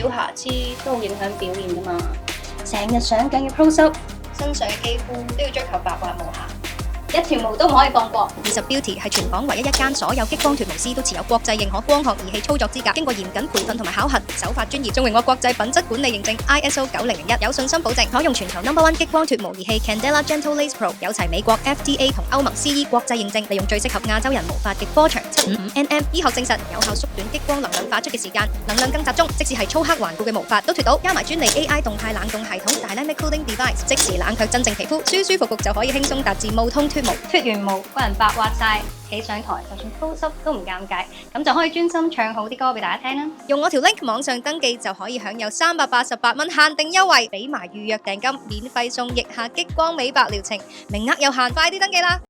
少瑕疵都好影響表現㗎嘛。成日上緊嘅 close up，身上嘅肌膚都要追求白滑無瑕。一條毛都唔可以放過。20 Beauty 係全港唯一一間所有激光脫毛師都持有國際認可光學儀器操作資格，經過嚴謹培訓同埋考核，手法專業，仲榮獲國際品質管理認證 ISO 9001，有信心保證可用全球 No.1 激光脫毛儀器 Candela Gentle Lace Pro， 有齊美國 FDA 同歐盟 CE 國際認證，利用最適合亞洲人毛髮嘅波長755nm，醫學證實有效縮短激光能量發出嘅時間，能量更集中，即使係粗黑頑固嘅毛髮都脫到，加埋專利 AI 動態冷凍系統 Dynamic Cooling Device， 即時冷卻真正皮膚，舒舒服服就可以輕鬆達至無痛脫毛。脫完毛個人白滑晒，企上台就算 close up 都唔尷尬，咁就可以專心唱好啲歌俾大家聽啦。用我條 link 網上登記就可以享有388蚊限定優惠，俾埋預約訂金，免費送腋下激光美白療程，名額有限，快啲登記啦！